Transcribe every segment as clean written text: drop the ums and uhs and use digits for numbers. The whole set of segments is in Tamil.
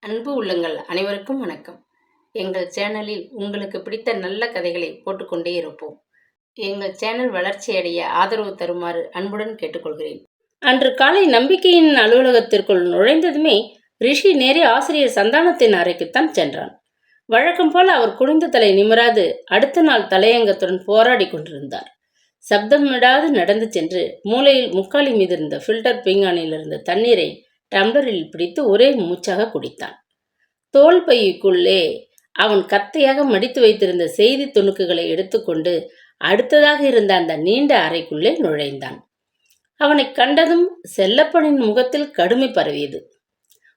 அன்பு உள்ளங்கள் அனைவருக்கும் வணக்கம். எங்கள் சேனலில் உங்களுக்கு பிடித்த நல்ல கதைகளை போட்டுக்கொண்டே இருப்போம். எங்கள் சேனல் வளர்ச்சியடைய ஆதரவு தருமாறு அன்புடன் கேட்டுக்கொள்கிறேன். அன்று காலை நம்பிக்கையின் அலுவலகத்திற்குள் நுழைந்ததுமே ரிஷி நேரே ஆசிரியர் சந்தானத்தின் அறைக்குத்தான் சென்றான். வழக்கம் போல அவர் குனிந்த தலை நிமிராது அடுத்த நாள் தலையங்கத்துடன் போராடி கொண்டிருந்தார். சப்தமிடாது நடந்து சென்று மூலையில் முக்காலி மீது இருந்த ஃபில்டர் பீங்கானில் இருந்த தண்ணீரை டம்ளரில் பிடித்து ஒரே மூச்சாக குடித்தான். தோல் பையுக்குள்ளே அவன் கத்தையாக மடித்து வைத்திருந்த செய்தி துணுக்குகளை எடுத்துக்கொண்டு அடுத்ததாக இருந்த அந்த நீண்ட அறைக்குள்ளே நுழைந்தான். அவனை கண்டதும் செல்லப்பனின் முகத்தில் கடுமை பரவியது.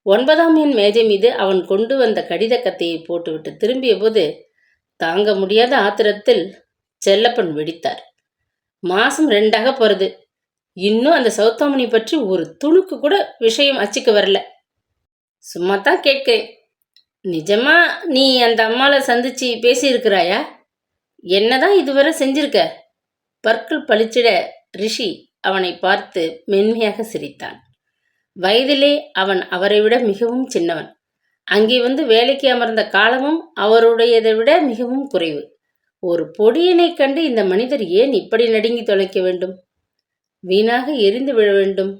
9ஆம் எண் மேஜை மீது அவன் கொண்டு வந்த கடித கத்தையை போட்டுவிட்டு திரும்பிய போது தாங்க முடியாத ஆத்திரத்தில் செல்லப்பன் வெடித்தார். மாசம் 2ஆக போறது, இன்னும் அந்த சௌத்தாமணி பற்றி ஒரு துணுக்கு கூட விஷயம் அச்சுக்கு வரல. சும்மா தான் கேட்கிறேன். நிஜமா நீ அந்த அம்மாவை சந்திச்சு பேசியிருக்கிறாயா? என்னதான் இதுவரை செஞ்சிருக்க? பற்கள் பளிச்சிட ரிஷி அவனை பார்த்து மென்மையாக சிரித்தான். வயதிலே அவன் அவரை விட மிகவும் சின்னவன். அங்கே வந்து வேலைக்கு அமர்ந்த காலமும் அவருடையதை விட மிகவும் குறைவு. ஒரு பொடியனை கண்டு இந்த மனிதர் ஏன் இப்படி நடுங்கி தொலைக்க வேண்டும்? வீணாக எரிந்து விழ வேண்டும்?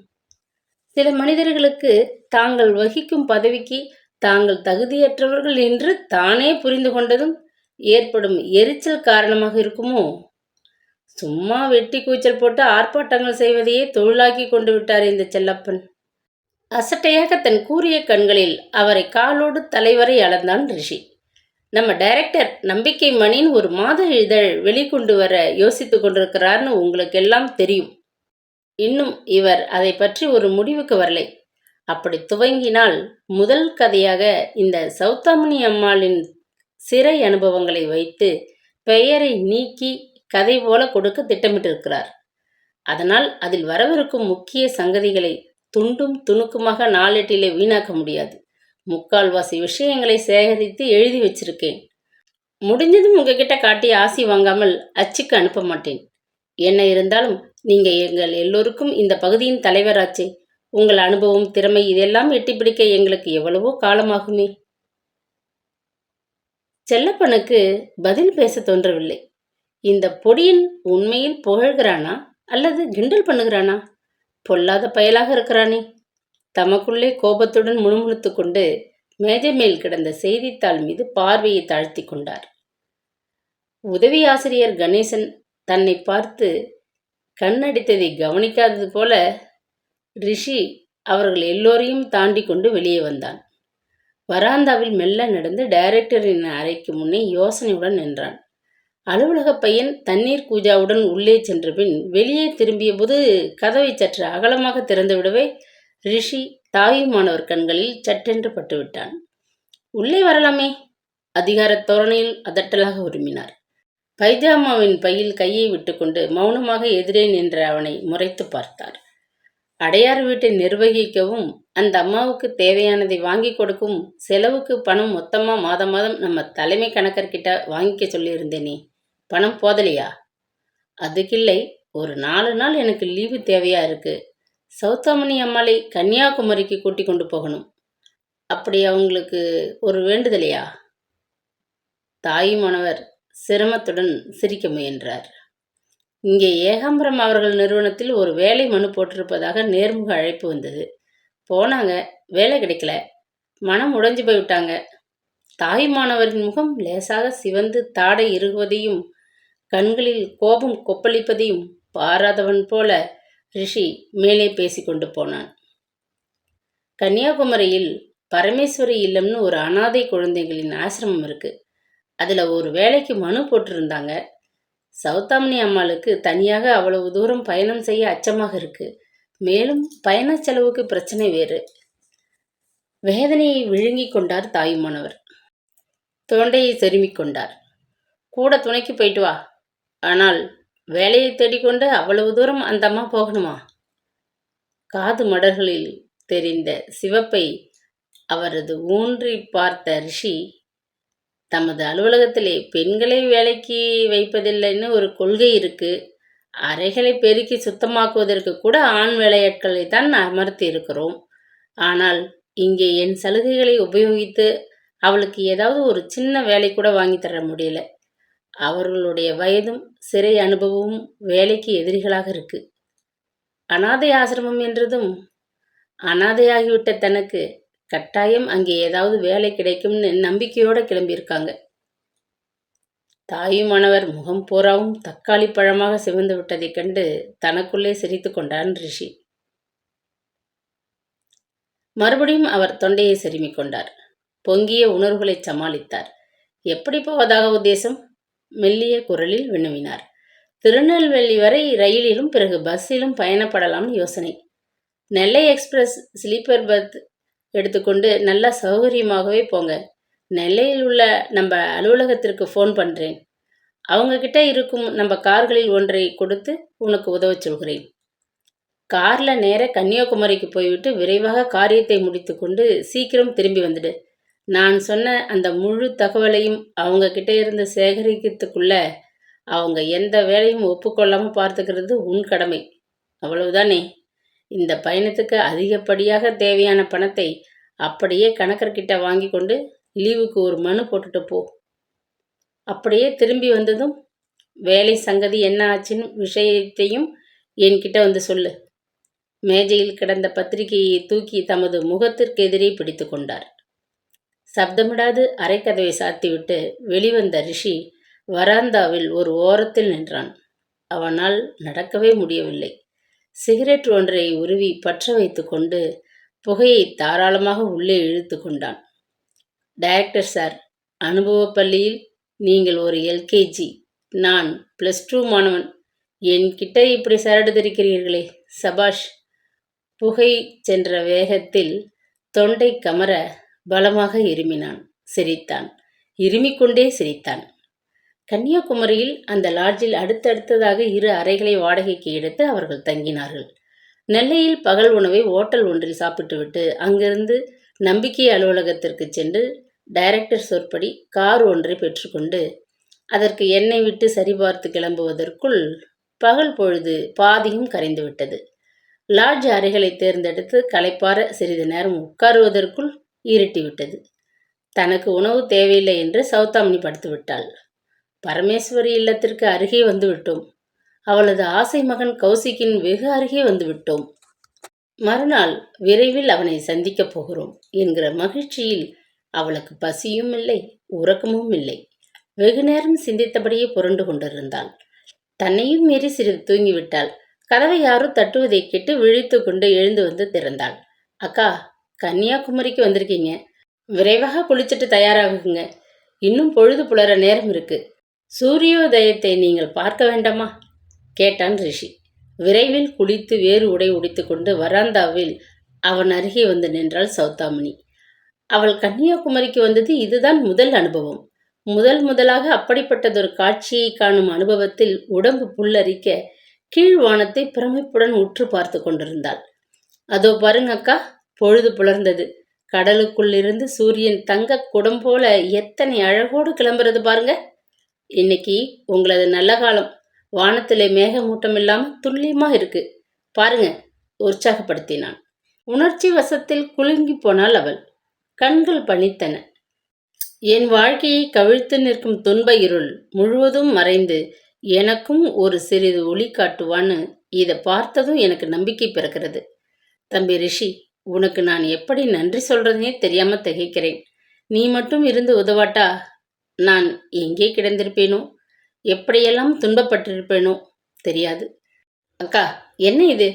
சில மனிதர்களுக்கு தாங்கள் வகிக்கும் பதவிக்கு தாங்கள் தகுதியற்றவர்கள் என்று தானே புரிந்து கொண்டதும் ஏற்படும் எரிச்சல் காரணமாக இருக்குமோ? சும்மா வெட்டி கூச்சல் போட்டு ஆர்ப்பாட்டங்கள் செய்வதையே தொழிலாக்கி கொண்டு விட்டார் இந்த செல்லப்பன். அசட்டையாக தன் கூரிய கண்களில் அவரை காலோடு தலைவரை அளந்தான் ரிஷி. நம்ம டைரக்டர் நம்பிக்கை மணின்னு ஒரு மாத இதழ் வெளிக்கொண்டு வர யோசித்து கொண்டிருக்கிறார்னு உங்களுக்கு எல்லாம் தெரியும். இன்னும் இவர் அதை பற்றி ஒரு முடிவுக்கு வரலை. அப்படி துவங்கினால் முதல் கதையாக இந்த சௌத்தாமணி அம்மாளின் சிறை அனுபவங்களை வைத்து பெயரை நீக்கி கதை போல கொடுக்க திட்டமிட்டிருக்கிறார். அதனால் அதில் வரவிருக்கும் முக்கிய சங்கதிகளை துண்டும் துணுக்குமாக நாளேட்டிலே வீணாக்க முடியாது. முக்கால்வாசி விஷயங்களை சேகரித்து எழுதி வச்சிருக்கேன். முடிஞ்சதும் உங்ககிட்ட காட்டி ஆசி வாங்காமல் அச்சுக்கு அனுப்ப மாட்டேன். என்ன இருந்தாலும் நீங்க எங்கள் எல்லோருக்கும் இந்த பகுதியின் தலைவராச்சே. உங்கள் அனுபவம், திறமை இதெல்லாம் எட்டிப்பிடிக்க எங்களுக்கு எவ்வளவோ காலமாகுமே. செல்லப்பனுக்கு பதில் பேச தோன்றவில்லை. இந்த பொடியன் உண்மையில் புகழ்கிறானா அல்லது கிண்டல் பண்ணுகிறானா? பொல்லாத பயலாக இருக்கிறானே. தமக்குள்ளே கோபத்துடன் முணுமுணுத்து கொண்டு மேஜை மேல் கிடந்த செய்தித்தாள் மீது பார்வையை தாழ்த்தி கொண்டார். உதவி ஆசிரியர் கணேசன் தன்னை பார்த்து கண்ணடித்ததை கவனிக்காதது போல ரிஷி அவர்கள் எல்லோரையும் தாண்டி கொண்டு வெளியே வந்தான். வராந்தாவில் மெல்ல நடந்து டைரக்டரின் அறைக்கு முன்னே யோசனையுடன் நின்றான். அலுவலக பையன் தண்ணீர் கூஜாவுடன் உள்ளே சென்ற பின் வெளியே திரும்பிய போது கதவை சற்று அகலமாக திறந்துவிடவே ரிஷி தாயுமானவர் கண்களில் சட்டென்று பட்டுவிட்டான். உள்ளே வரலாமே, அதிகார தோரணையில் அதட்டலாக உருமினார். பைஜாமாவின் பையில் கையை விட்டுக்கொண்டு மௌனமாக எதிரே நின்ற அவனை முறைத்து பார்த்தார். அடையாறு வீட்டை நிர்வகிக்கவும் அந்த அம்மாவுக்கு தேவையானதை வாங்கி கொடுக்கும் செலவுக்கு பணம் மொத்தமாக மாதம் மாதம் நம்ம தலைமை கணக்கர்கிட்ட வாங்கிக்க சொல்லியிருந்தேனே, பணம் போதலையா? அதுக்கில்லை, ஒரு 4 நாள் எனக்கு லீவு தேவையா இருக்கு. சௌத்தாமணி அம்மாளை கன்னியாகுமரிக்கு கூட்டி கொண்டு போகணும். அப்படி அவங்களுக்கு ஒரு வேண்டுதலையா? தாயுமானவர் சிரமத்துடன் சிரிக்க முயன்றார். இங்கே ஏகாம்பரம் அவர்கள் நிறுவனத்தில் ஒரு வேலை மனு போட்டிருப்பதாக நேர்முக அழைப்பு வந்தது. போனாங்க, வேலை கிடைக்கல, மனம் உடைஞ்சு போய்விட்டாங்க. தாயுமானவரின் முகம் லேசாக சிவந்து தாடை இறுகுவதையும் கண்களில் கோபம் கொப்பளிப்பதையும் பாராதவன் போல ரிஷி மேலே பேசிக்கொண்டு போனான். கன்னியாகுமரியில் பரமேஸ்வரி இல்லம்னு ஒரு அனாதை குழந்தைகளின் ஆசிரமம் இருக்கு. அதில் ஒரு வேலைக்கு மனு போட்டிருந்தாங்க. சௌத்தாமணி அம்மாளுக்கு தனியாக அவ்வளவு தூரம் பயணம் செய்ய அச்சமாக இருக்கு. மேலும் பயண செலவுக்கு பிரச்சனை வேறு. வேதனையை விழுங்கி கொண்டார் தாயுமானவர். தொண்டையை செருமிக் கொண்டார். கூட துணைக்கு போயிட்டு வா. ஆனால் வேலையை தேடிக்கொண்டு அவ்வளவு தூரம் அந்த அம்மா போகணுமா? காது மடல்களில் தெரிந்த சிவப்பை அவரது ஊன்றி பார்த்த ரிஷி, தமது அலுவலகத்திலே பெண்களை வேலைக்கு வைப்பதில்லைன்னு ஒரு கொள்கை இருக்கு. அறைகளை பெருக்கி சுத்தமாக்குவதற்கு கூட ஆண் வேலையாட்களை தான் அமர்த்தி இருக்கிறோம். ஆனால் இங்கே என் சலுகைகளை உபயோகித்து அவளுக்கு ஏதாவது ஒரு சின்ன வேலை கூட வாங்கி தர முடியல. அவர்களுடைய வயதும் சிறை அனுபவமும் வேலைக்கு எதிரிகளாக இருக்கு. அனாதை ஆசிரமம் என்றதும் அனாதையாகிவிட்ட தனக்கு கட்டாயம் அங்கே ஏதாவது வேலை கிடைக்கும்னு நம்பிக்கையோட கிளம்பியிருக்காங்க. தாயுமானவர் முகம் பூராவும் தக்காளி பழமாக சிவந்து விட்டதைக் கண்டு தனக்குள்ளே சிரித்து கொண்டான் ரிஷி. மறுபடியும் அவர் தொண்டையை செருமிக் கொண்டார். பொங்கிய உணர்வுகளை சமாளித்தார். எப்படி போவதாக உத்தேசம்? மெல்லிய குரலில் வினவினார். திருநெல்வேலி வரை ரயிலிலும் பிறகு பஸ்ஸிலும் பயணப்படலாம்னு யோசனை. நெல்லை எக்ஸ்பிரஸ் ஸ்லீப்பர் பர்த் எடுத்துக்கொண்டு நல்லா சௌகரியமாகவே போங்க. நெல்லையில் உள்ள நம்ம அலுவலகத்திற்கு ஃபோன் பண்ணுறேன். அவங்கக்கிட்ட இருக்கும் நம்ம கார்களில் ஒன்றை கொடுத்து உனக்கு உதவச் சொல்கிறேன். காரில் நேர கன்னியாகுமரிக்கு போய்விட்டு விரைவாக காரியத்தை முடித்து கொண்டு சீக்கிரம் திரும்பி வந்துடு. நான் சொன்ன அந்த முழு தகவலையும் அவங்கக்கிட்ட இருந்து சேகரிக்கிறதுக்குள்ள அவங்க எந்த வேலையும் ஒப்புக்கொள்ளாமல் பார்த்துக்கிறது உன் கடமை. அவ்வளவுதானே? இந்த பயணத்துக்கு அதிகப்படியாக தேவையான பணத்தை அப்படியே கணக்கர்கிட்ட வாங்கி கொண்டு லீவுக்கு ஒரு மனு போட்டுட்டு போ. அப்படியே திரும்பி வந்ததும் வேலை சங்கதி என்ன ஆச்சுன்னு விஷயத்தையும் என்கிட்ட வந்து சொல்லு. மேஜையில் கிடந்த பத்திரிகையை தூக்கி தமது முகத்திற்கு எதிரே பிடித்து கொண்டார். சப்தமிடாது அரைக்கதவை சாத்திவிட்டு வெளிவந்த ரிஷி வராந்தாவில் ஒரு ஓரத்தில் நின்றான். அவனால் நடக்கவே முடியவில்லை. சிகரெட் ஒன்றை உருவி பற்ற வைத்து கொண்டு புகையை தாராளமாக உள்ளே இழுத்து கொண்டான். டைரக்டர் சார், அனுபவ பள்ளியில் நீங்கள் ஒரு எல்கேஜி, நான் +2 மாணவன். என்கிட்ட இப்படி சரடுதிருக்கிறீர்களே, சபாஷ். புகை சென்ற வேகத்தில் தொண்டை கமர பலமாக இருமினான். சிரித்தான். இருமிக்கொண்டே சிரித்தான். கன்னியாகுமரியில் அந்த லாட்ஜில் அடுத்தடுத்ததாக 2 அறைகளை வாடகைக்கு எடுத்து அவர்கள் தங்கினார்கள். நெல்லையில் பகல் உணவை ஓட்டல் ஒன்றில் சாப்பிட்டுவிட்டு அங்கிருந்து நம்பிக்கை அலுவலகத்திற்கு சென்று டைரக்டர் சொற்படி கார் ஒன்றை பெற்றுக்கொண்டு அதற்கு எண்ணெய் விட்டு சரிபார்த்து கிளம்புவதற்குள் பகல் பொழுது பாதியும் கரைந்துவிட்டது. லாட்ஜ் அறைகளை தேர்ந்தெடுத்து களைப்பார சிறிது நேரம் உட்காருவதற்குள் இருட்டிவிட்டது. தனக்கு உணவு தேவையில்லை என்று சௌதாமணி படுத்து விட்டாள். பரமேஸ்வரி இல்லத்திற்கு அருகே வந்து விட்டோம். அவளது ஆசை மகன் கௌசிக்கின் வெகு அருகே வந்து விட்டோம். மறுநாள் விரைவில் அவனை சந்திக்கப் போகிறோம் என்கிற மகிழ்ச்சியில் அவளுக்கு பசியும் இல்லை, உறக்கமும் இல்லை. வெகு நேரம் சிந்தித்தபடியே புரண்டு கொண்டிருந்தாள். தன்னையும் மீறி சிறிது தூங்கிவிட்டாள். கதவை யாரோ தட்டுவதை கேட்டு விழித்து கொண்டு எழுந்து வந்து திறந்தாள். அக்கா, கன்னியாகுமரிக்கு வந்திருக்கீங்க. விரைவாக குளிச்சுட்டு தயாராகுங்க. இன்னும் பொழுது புலர நேரம் இருக்கு. சூரியோதயத்தை நீங்கள் பார்க்க வேண்டாமா? கேட்டான் ரிஷி. விரைவில் குளித்து வேறு உடை உடைத்து கொண்டு வராந்தாவில் அவன் அருகே வந்து நின்றாள் சௌதாமணி. அவள் கன்னியாகுமரிக்கு வந்தது இதுதான் முதல் அனுபவம். முதலாக அப்படிப்பட்டதொரு காட்சியை காணும் அனுபவத்தில் உடம்பு புல்லரிக்க கீழ்வானத்தை பிரமிப்புடன் உற்று பார்த்து கொண்டிருந்தாள். அதோ பாருங்க அக்கா, பொழுது புலர்ந்தது. கடலுக்குள்ளிருந்து சூரியன் தங்க குடம் போல எத்தனை அழகோடு கிளம்புறது பாருங்க. இன்னைக்கு உங்களது நல்ல காலம். வானத்திலே மேகமூட்டம் இல்லாமல் துல்லியமா இருக்கு பாருங்க, உற்சாகப்படுத்தினான். உணர்ச்சி வசத்தில் குலுங்கி போனாள் அவள். கண்கள் பனித்தன. என் வாழ்க்கையை கவிழ்த்து நிற்கும் துன்ப இருள் முழுவதும் மறைந்து எனக்கும் ஒரு சிறிது ஒளி காட்டுவான்னு இதை பார்த்ததும் எனக்கு நம்பிக்கை பிறக்கிறது. தம்பி ரிஷி, உனக்கு நான் எப்படி நன்றி சொல்றதுனே தெரியாம திகைக்கிறேன். நீ மட்டும் இருந்து உதவாட்டா நான் எங்கே கிடந்திருப்பேனோ, எப்படியெல்லாம் துன்பப்பட்டிருப்பேனோ தெரியாது. அக்கா, என்ன இது?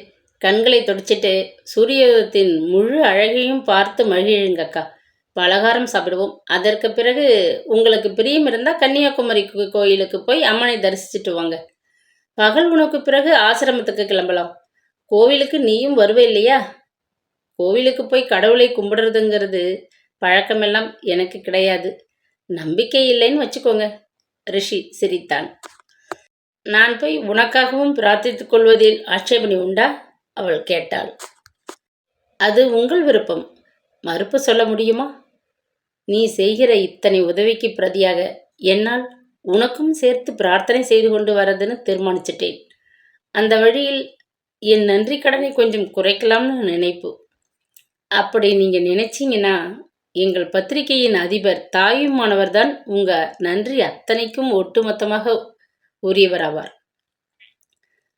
கண்களை தொடச்சிட்டு சூரியோதயத்தின் முழு அழகையும் பார்த்து மகிழுங்க அக்கா. பலகாரம் சாப்பிடுவோம். அதற்கு பிறகு உங்களுக்கு பிரியம் இருந்தால் கன்னியாகுமரி கோயிலுக்கு போய் அம்மனை தரிசிச்சுட்டு வாங்க. பகல் உணவுக்கு பிறகு ஆசிரமத்துக்கு கிளம்பலாம். கோவிலுக்கு நீயும் வருவே இல்லையா? கோவிலுக்கு போய் கடவுளை கும்பிடுறதுங்கிறது பழக்கமெல்லாம் எனக்கு கிடையாது. நம்பிக்கை இல்லைன்னு வச்சுக்கோங்க. ரிஷி சிரித்தான். நான் போய் உனக்காகவும் பிரார்த்தித்துக் கொள்வதில் ஆட்சேபனை உண்டா? அவள் கேட்டாள். அது உங்கள் விருப்பம். மறுப்பு சொல்ல முடியுமா? நீ செய்கிற இத்தனை உதவிக்கு பிரதியாக என்னால் உனக்கும் சேர்த்து பிரார்த்தனை செய்து கொண்டு வரதுன்னு தீர்மானிச்சிட்டேன். அந்த வழியில் என் நன்றி கடனை கொஞ்சம் குறைக்கலாம்னு நினைப்பு. அப்படி நீங்கள் நினைச்சீங்கன்னா எங்கள் பத்திரிகையின் அதிபர் தாயுமானவர் தான் உங்கள் நன்றி அத்தனைக்கும் ஒட்டுமொத்தமாக உரியவராவார்.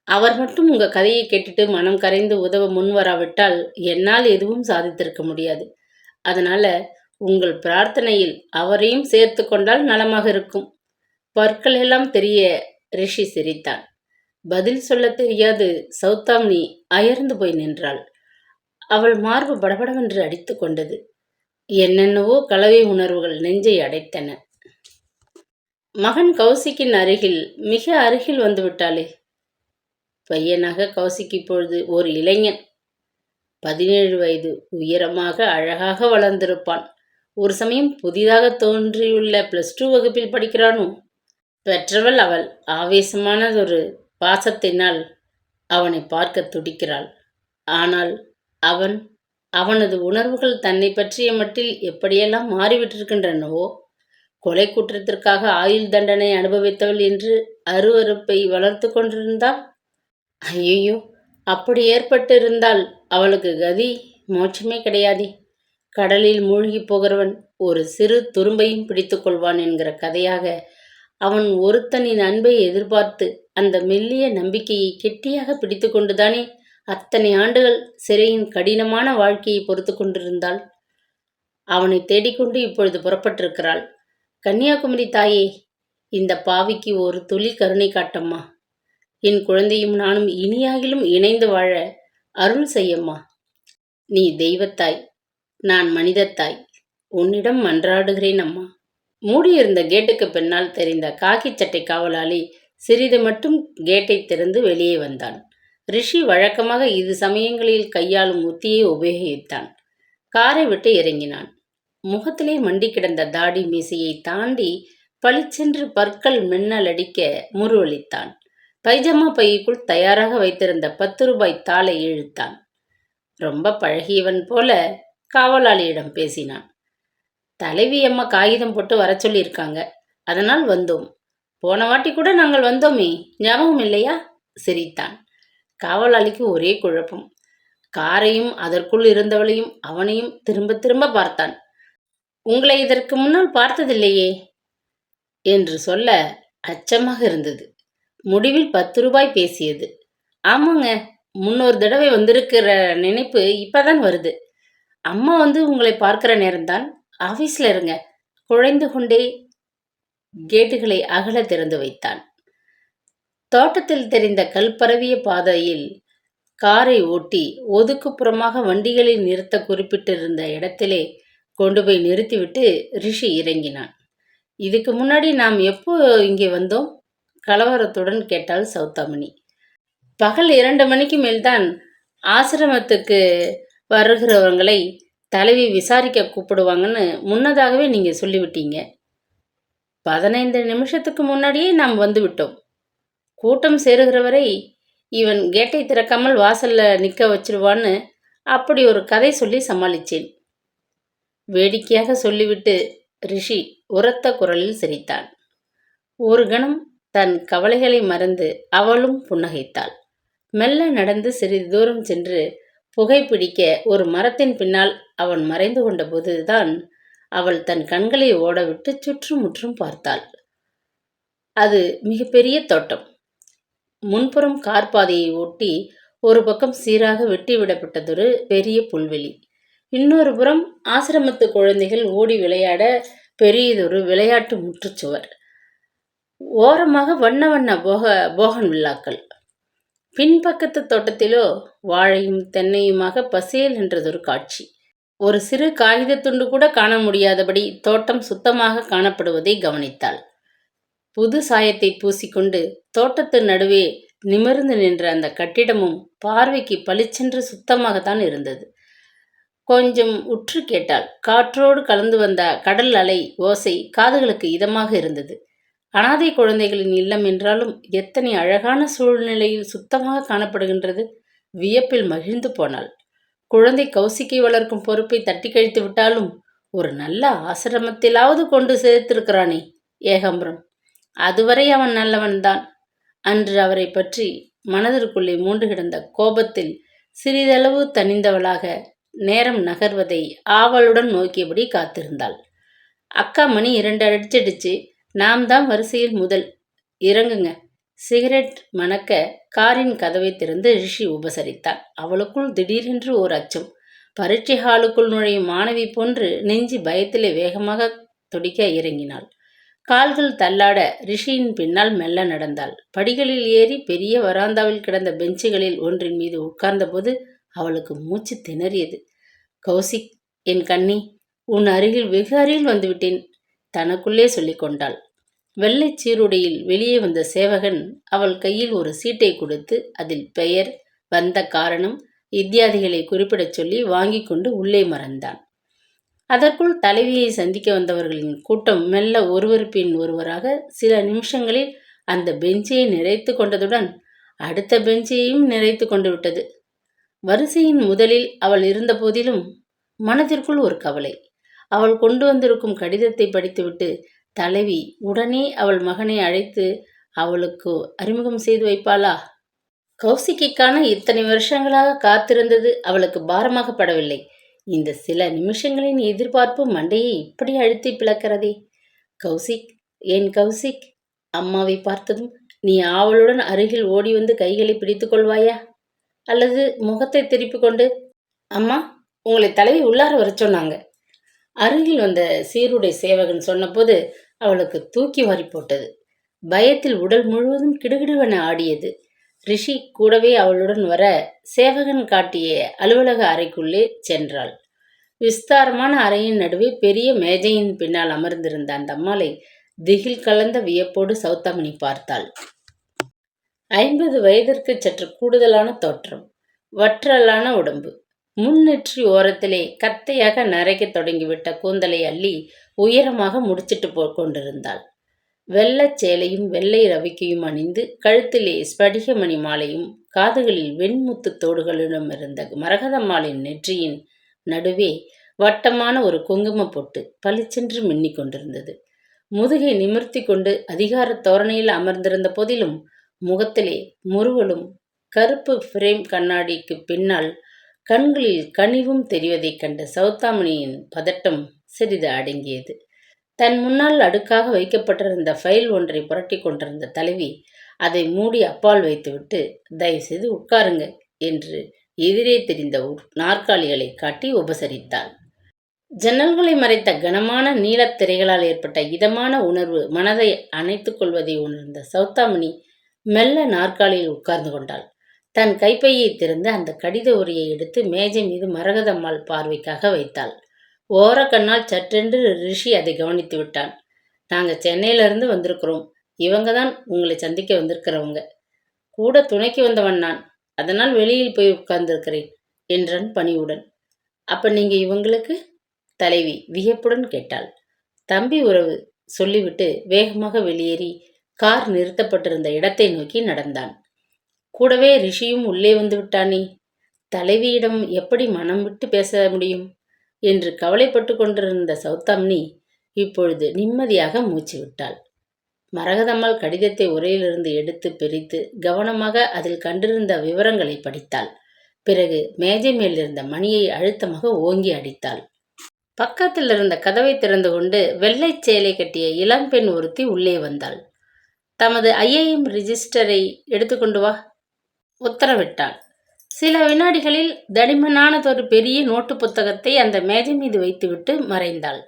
அவர் மட்டும் உங்கள் கதையை கேட்டுட்டு மனம் கரைந்து உதவ முன்வராவிட்டால் என்னால் எதுவும் சாதித்திருக்க முடியாது. அதனால் உங்கள் பிரார்த்தனையில் அவரையும் சேர்த்து கொண்டால் நலமாக இருக்கும். பற்கள் எல்லாம் தெரிய ரிஷி சிரித்தான். பதில் சொல்ல தெரியாது சௌதாமினி அயர்ந்து போய் நின்றாள். அவள் மார்பு படபடவென்று அடித்து கொண்டது. என்னென்னவோ கலவை உணர்வுகள் நெஞ்சை அடைத்தன. மகன் கௌசிக்கின் அருகில் மிக அருகில் வந்து விட்டாளே. பையனாக கௌசிக் இப்பொழுது ஒரு இளைஞன். 17 வயது, உயரமாக அழகாக வளர்ந்திருப்பான். ஒரு சமயம் புதிதாக தோன்றியுள்ள +2 வகுப்பில் படிக்கிறானோ. பெற்றவள் அவள் ஆவேசமானதொரு பாசத்தினால் அவனை பார்க்க துடிக்கிறாள். ஆனால் அவனது உணர்வுகள் தன்னை பற்றிய மட்டில் எப்படியெல்லாம் மாறிவிட்டிருக்கின்றனவோ. கொலை குற்றத்திற்காக ஆயுள் தண்டனை அனுபவித்தவள் என்று அருவருப்பை வளர்த்து கொண்டிருந்தாள். ஐயோ, அப்படி ஏற்பட்டிருந்தால் அவளுக்கு கதி மோட்சமே கிடையாதே. கடலில் மூழ்கி போகிறவன் ஒரு சிறு துரும்பையும் பிடித்து கொள்வான் என்கிற கதையாக அவன் ஒருத்தனின் அன்பை எதிர்பார்த்து அந்த மெல்லிய நம்பிக்கையை கெட்டியாக பிடித்து கொண்டுதானே அத்தனை ஆண்டுகள் சிறையின் கடினமான வாழ்க்கையை பொறுத்து கொண்டிருந்தாள். அவனை தேடிக்கொண்டு இப்பொழுது புறப்பட்டிருக்கிறாள். கன்னியாகுமரி தாயே, இந்த பாவிக்கு ஒரு துளி கருணை காட்டம்மா. என் குழந்தையும் நானும் இனியாகிலும் இணைந்து வாழ அருள் செய்யம்மா. நீ தெய்வத்தாய், நான் மனிதத்தாய். உன்னிடம் மன்றாடுகிறேன் அம்மா. மூடியிருந்த கேட்டுக்கு பின்னால் தெரிந்த காக்கி சட்டை காவலாளி சிறிது மட்டும் கேட்டை திறந்து வெளியே வந்தான். ரிஷி வழக்கமாக இது சமயங்களில் கையாளும் உத்தியை உபயோகித்தான். காரை விட்டு இறங்கினான். முகத்திலே மண்டி கிடந்த தாடி மீசையை தாண்டி பளிச்சென்று பற்கள் மின்னலடிக்க முருவளித்தான். பைஜாமா பைக்குள் தயாராக வைத்திருந்த 10 ரூபாய் தாளை இழுத்தான். ரொம்ப பழகியவன் போல காவலாளியிடம் பேசினான். தலைவி அம்மா காகிதம் போட்டு வர சொல்லியிருக்காங்க, அதனால் வந்தோம். போன வாட்டி கூட நாங்கள் வந்தோமே, ஞாபகம் இல்லையா? சிரித்தான். காவலாளிக்கு ஒரே குழப்பம். காரையும் அதற்குள் இருந்தவளையும் அவனையும் திரும்ப திரும்ப பார்த்தான். உங்களை இதற்கு முன்னால் பார்த்ததில்லையே என்று சொல்ல அச்சமாக இருந்தது. முடிவில் 10 ரூபாய் பேசியது. ஆமாங்க, முன்னொரு தடவை வந்திருக்கிற நினைப்பு இப்பதான் வருது. அம்மா வந்து உங்களை பார்க்கிற நேரம்தான். ஆஃபீஸில் இருங்க. குழைந்து கொண்டே கேட்டுகளை அகல திறந்து வைத்தான். தோட்டத்தில் தெரிந்த கல்பரவிய பாதையில் காரை ஓட்டி ஒதுக்குப்புறமாக வண்டிகளை நிறுத்த குறிப்பிட்டிருந்த இடத்திலே கொண்டு போய் நிறுத்திவிட்டு ரிஷி இறங்கினான். இதுக்கு முன்னாடி நாம் எப்போ இங்கே வந்தோம்? கலவரத்துடன் கேட்டாள் சௌதாமினி. பகல் 2 மணிக்கு மேல்தான் ஆசிரமத்துக்கு வருகிறவங்களை தலைவி விசாரிக்க கூப்பிடுவாங்கன்னு முன்னதாகவே நீங்கள் சொல்லிவிட்டீங்க. 15 நிமிஷத்துக்கு முன்னாடியே நாம் வந்துவிட்டோம். கூட்டம் சேருகிற வரை இவன் கேட்டை திறக்காமல் வாசல்ல நிற்க வச்சிருவான்னு அப்படி ஒரு கதை சொல்லி சமாளித்தேன். வேடிக்கையாக சொல்லிவிட்டு ரிஷி உரத்த குரலில் சிரித்தான். ஒரு கணம் தன் கவலைகளை மறந்து அவளும் புன்னகைத்தாள். மெல்ல நடந்து சிறிது தூரம் சென்று புகைப்பிடிக்க ஒரு மரத்தின் பின்னால் அவன் மறைந்து கொண்ட போதுதான் அவள் தன் கண்களை ஓடவிட்டு சுற்றுமுற்றும் பார்த்தாள். அது மிகப்பெரிய தோட்டம். முன்புறம் கார்பாதையை ஒட்டி ஒரு பக்கம் சீராக வெட்டி விடப்பட்டதொரு பெரிய புல்வெளி, இன்னொரு புறம் ஆசிரமத்து குழந்தைகள் ஓடி விளையாட பெரியதொரு விளையாட்டு முற்றுச்சுவர், ஓரமாக வண்ண வண்ண போகன் விழாக்கள். பின்பக்கத்து தோட்டத்திலோ வாழையும் தென்னையுமாக பசேல் என்றதொரு காட்சி. ஒரு சிறு காகித துண்டு கூட காண முடியாதபடி தோட்டம் சுத்தமாக காணப்படுவதை கவனித்தாள். புது சாயத்தை பூசிக்கொண்டு தோட்டத்து நடுவே நிமிர்ந்து நின்ற அந்த கட்டிடமும் பார்வைக்கு பளிச்சென்று சுத்தமாகத்தான் இருந்தது. கொஞ்சம் உற்று கேட்டாள். காற்றோடு கலந்து வந்த கடல் அலை ஓசை காதுகளுக்கு இதமாக இருந்தது. அனாதை குழந்தைகளின் இல்லம் என்றாலும் எத்தனை அழகான சூழ்நிலையில் சுத்தமாக காணப்படுகின்றது. வியப்பில் மகிழ்ந்து போனாள். குழந்தை கௌசிக்கை வளர்க்கும் பொறுப்பை தட்டி கழித்து விட்டாலும் ஒரு நல்ல ஆசிரமத்திலாவது கொண்டு சேர்த்திருக்கிறானே ஏகாம்பரம். அதுவரை அவன் நல்லவன்தான். அன்று அவரை பற்றி மனதிற்குள்ளே மூண்டு கிடந்த கோபத்தில் சிறிதளவு தணிந்தவளாக நேரம் நகர்வதை ஆவலுடன் நோக்கியபடி காத்திருந்தாள். அக்கா மணி 2 அடிச்சிடுச்சு. நாம் தான் வரிசையில் முதல். இறங்குங்க. சிகரெட் மணக்க காரின் கதவை திறந்து ரிஷி உபசரித்தாள். அவளுக்குள் திடீரென்று ஓர் அச்சம். பரீட்சை ஹாலுக்குள் நுழையும் மாணவி போன்று நெஞ்சி பயத்திலே வேகமாக துடிக்க இறங்கினாள். கால்கள் தள்ளாட ரிஷியின் பின்னால் மெல்ல நடந்தாள். படிகளில் ஏறி பெரிய வராந்தாவில் கிடந்த பெஞ்சுகளில் ஒன்றின் மீது உட்கார்ந்தபோது அவளுக்கு மூச்சு திணறியது. கௌசிக், என் கண்ணி, உன் அருகில் வெகு அருகில் வந்துவிட்டேன், தனக்குள்ளே சொல்லிக் கொண்டாள். வெள்ளை சீருடையில் வெளியே வந்த சேவகன் அவள் கையில் ஒரு சீட்டை கொடுத்து அதில் பெயர், வந்த காரணம் இத்தியாதிகளை குறிப்பிடச் சொல்லி வாங்கி கொண்டு உள்ளே மறைந்தான். அதற்குள் தலைவியை சந்திக்க வந்தவர்களின் கூட்டம் மெல்ல ஒருவர் பின் ஒருவராக சில நிமிஷங்களில் அந்த பெஞ்சையை நிறைத்து கொண்டதுடன் அடுத்த பெஞ்சையும் நிறைத்து கொண்டு விட்டது. வரிசையின் முதலில் அவள் இருந்த போதிலும் மனதிற்குள் ஒரு கவலை. அவள் கொண்டு வந்திருக்கும் கடிதத்தை படித்துவிட்டு தலைவி உடனே அவள் மகனை அழைத்து அவளுக்கு அறிமுகம் செய்து வைப்பாளா? கௌசிக்கான இத்தனை வருஷங்களாக காத்திருந்தது அவளுக்கு பாரமாகப்படவில்லை. இந்த சில நிமிஷங்களின் எதிர்பார்ப்பு மண்டையை இப்படி அழுத்தி பிளக்கிறதே. கௌசிக், ஏன் கௌசிக், அம்மாவை பார்த்ததும் நீ ஆவலுடன் அருகில் ஓடி வந்து கைகளை பிடித்து கொள்வாயா? அல்லது முகத்தை திருப்பி கொண்டு, அம்மா, உங்களை தலைவி உள்ளார வர சொன்னாங்க, அருகில் வந்த சீருடை சேவகன் சொன்னபோது அவளுக்கு தூக்கி வாரி போட்டது. பயத்தில் உடல் முழுவதும் கிடுகிடுவென ஆடியது. ரிஷி கூடவே அவளுடன் வர சேவகன் காட்டிய அலுவலக அறைக்குள்ளே சென்றாள். விஸ்தாரமான அறையின் நடுவே பெரிய மேஜையின் பின்னால் அமர்ந்திருந்த அந்த அம்மாளை திகில் கலந்த வியப்போடு சௌதாமணி பார்த்தாள். 50 வயதிற்கு சற்று கூடுதலான தோற்றம், வற்றலான உடம்பு, முன்னெற்றி ஓரத்திலே கத்தையாக நரைக்கத் தொடங்கிவிட்ட கூந்தலை அள்ளி உயரமாக முடிச்சிட்டு கொண்டிருந்தாள். வெள்ளச் சேலையும் வெள்ளை ரவிக்கையும் அணிந்து கழுத்திலே ஸ்படிகமணி மாலையும் காதுகளில் வெண்முத்து தோடுகளுடன் இருந்த மரகதம்மாளின் நெற்றியின் நடுவே வட்டமான ஒரு குங்கும பொட்டு பளிச்சென்று மின்னிக் கொண்டிருந்தது. முதுகை நிமிர்த்தி கொண்டு அதிகார தோரணையில் அமர்ந்திருந்த போதிலும் முகத்திலே முறுவலும் கருப்பு பிரேம் கண்ணாடிக்கு பின்னால் கண்களில் கனிவும் தெரிவதைக் கண்ட சௌதாமணியின் பதட்டம் சிறிது அடங்கியது. தன் முன்னால் அடுக்காக வைக்கப்பட்டிருந்த ஃபைல் ஒன்றை புரட்டி கொண்டிருந்த தலைவி அதை மூடி அப்பால் வைத்துவிட்டு, தயவுசெய்து உட்காருங்க என்று எதிரே தெரிந்த நாற்காலிகளை காட்டி உபசரித்தாள். ஜன்னல்களை மறைத்த கனமான நீலத் திரைகளால் ஏற்பட்ட இதமான உணர்வு மனதை அணைத்துக் கொள்வதை உணர்ந்த சௌதாமணி மெல்ல நாற்காலியில் உட்கார்ந்து கொண்டாள். தன் கைப்பையை திறந்து அந்த கடித உரையை எடுத்து மேஜை மீது மரகதம்மாள் பார்வைக்காக வைத்தாள். ஓரக்கண்ணால் சற்றென்று ரிஷி அதை கவனித்து விட்டான். நாங்கள் சென்னையிலிருந்து வந்திருக்கிறோம். இவங்க தான் உங்களை சந்திக்க வந்திருக்கிறவங்க. கூட துணைக்கு வந்தவன் நான், அதனால் வெளியில் போய் உட்கார்ந்திருக்கிறேன் என்றான் பணிவுடன். அப்ப நீங்க இவங்களுக்கு? தலைவி வியப்புடன் கேட்டாள். தம்பி உறவு சொல்லிவிட்டு வேகமாக வெளியேறி கார் நிறுத்தப்பட்டிருந்த இடத்தை நோக்கி நடந்தான். கூடவே ரிஷியும் உள்ளே வந்து விட்டானே, தலைவியிடம் எப்படி மனம் விட்டு பேச முடியும் என்று கவலைப்பட்டு கொண்டிருந்த சௌதாமணி இப்பொழுது நிம்மதியாக மூச்சு விட்டாள். மரகதம்மாள் கடிதத்தை உரையிலிருந்து எடுத்து பிரித்து கவனமாக அதில் கண்டிருந்த விவரங்களை படித்தாள். பிறகு மேஜை மேல் இருந்த மணியை அழுத்தமாக ஓங்கி அடித்தாள். பக்கத்தில் இருந்த கதவை திறந்து கொண்டு வெள்ளை சேலை கட்டிய இளம்பெண் ஒருத்தி உள்ளே வந்தாள். தமது ஐஏஎம் ரிஜிஸ்டரை எடுத்துக்கொண்டு வா உத்தரவிட்டாள். சில வினாடிகளில் தடிமனானதொரு பெரிய நோட்டு புத்தகத்தை அந்த மேஜை மீது வைத்துவிட்டு மறைந்தாள்.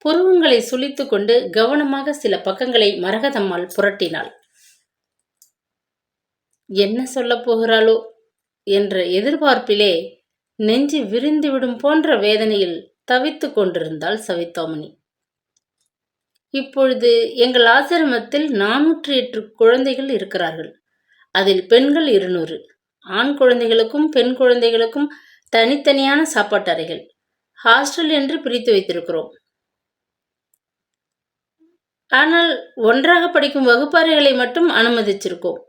புருவங்களை சுளித்து கொண்டு கவனமாக சில பக்கங்களை மரகதம்மாள் புரட்டினாள். என்ன சொல்லப் போகிறாளோ என்ற எதிர்பார்ப்பிலே நெஞ்சு விரிந்துவிடும் போன்ற வேதனையில் தவித்து கொண்டிருந்தாள் சவிதாமணி. இப்பொழுது எங்கள் ஆசிரமத்தில் 408 குழந்தைகள் இருக்கிறார்கள். அதில் பெண்கள் 200. ஆண் குழந்தைகளுக்கும் பெண் குழந்தைகளுக்கும் தனித்தனியான சாப்பாட்டு அறைகள், ஹாஸ்டல் என்று பிரித்து வைத்திருக்கிறோம். ஆனால் ஒன்றாக படிக்கும் வகுப்பறைகளை மட்டும் அனுமதிச்சிருக்கோம்.